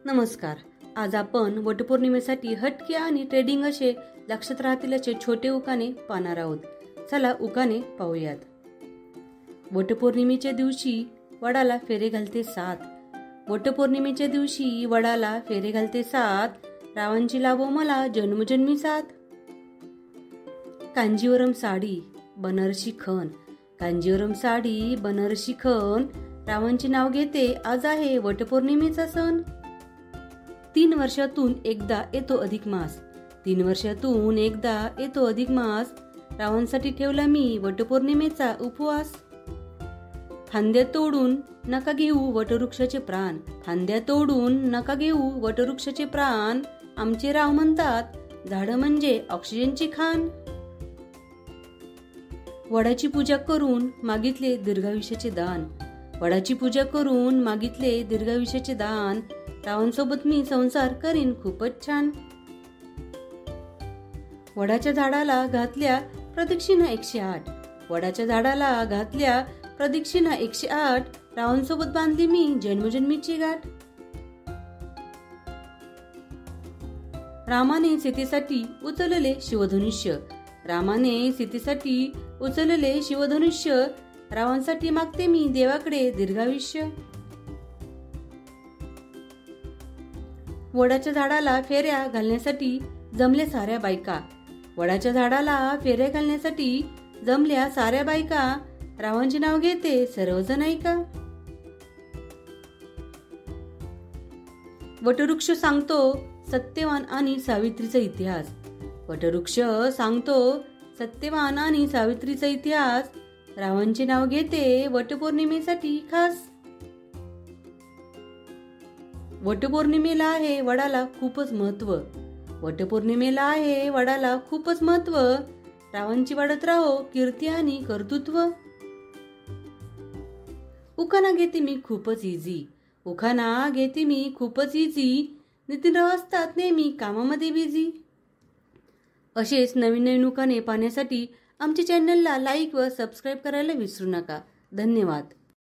नमस्कार. आज आपण वटपौर्णिमेसाठी हटके आणि ट्रेडिंग असे लक्षात राहतील असे छोटे उखाणे पाहणार आहोत. चला उखाणे पाहूयात. वटपौर्णिमेच्या दिवशी वडाला फेरे घालते सात. वटपौर्णिमेच्या दिवशी वडाला फेरे घालते सात. रावांची लाभो मला जन्मजन्मी साथ. कांजीवरम साडी बनारसी खण. कांजीवरम साडी बनारसी खण. रावांचे नाव घेते आज आहे वटपौर्णिमेचा सण. 3 वर्षातून एकदा येतो अधिक मास. 3 वर्षातून एकदा येतो अधिक मास. रावांसाठी ठेवला मी वटपौर्णिमेचा उपवास. फांद्या तोडून नका घेऊ वटवृक्षाचे प्राण. फांद्या तोडून नका घेऊ वटवृक्षाचे प्राण. आमचे राव म्हणतात झाडं म्हणजे ऑक्सिजनची खाण. वडाची पूजा करून मागितले दीर्घायुष्याचे दान. वडाची पूजा करून मागितले दीर्घायुष्याचे दान. रावांसोबत मी संसार करीन खूपच छान. वडाच्या झाडाला घातल्या प्रदक्षिणा 108. वडाच्या झाडाला घातल्या प्रदक्षिणा 108. रावांसोबत बांधली मी जन्मजन्मीची गाठ. रामाने सीतेसाठी उचलले शिवधनुष्य. रामाने सीतेसाठी उचलले शिवधनुष्य. रावांसाठी मागते मी देवाकडे दीर्घायुष्य. वडाच्या झाडाला फेऱ्या घालण्यासाठी जमल्या साऱ्या बायका. वडाच्या झाडाला फेऱ्या घालण्यासाठी जमल्या साऱ्या बायका. रावांचे नाव घेते सर्वजण ऐका. वटवृक्ष सांगतो सत्यवान आणि सावित्रीचा इतिहास. वटवृक्ष सांगतो सत्यवान आणि सावित्रीचा इतिहास. रावांचे नाव घेते वटपौर्णिमेसाठी खास. वटपौर्णिमेला आहे वडाला खूपच महत्व. वटपौर्णिमेला आहे वडाला खूपच महत्व. रावांची वाढत राहो कीर्ती आणि कर्तृत्व. उखाणा घेते मी खूपच इझी. उखाणा घेते मी खूपच इझी. नितीनराव असतात नेहमी कामामध्ये बिझी. असेच नवीन नवीन उखाणे पाहण्यासाठी आमच्या चॅनलला लाईक व सबस्क्राईब करायला विसरू नका. धन्यवाद.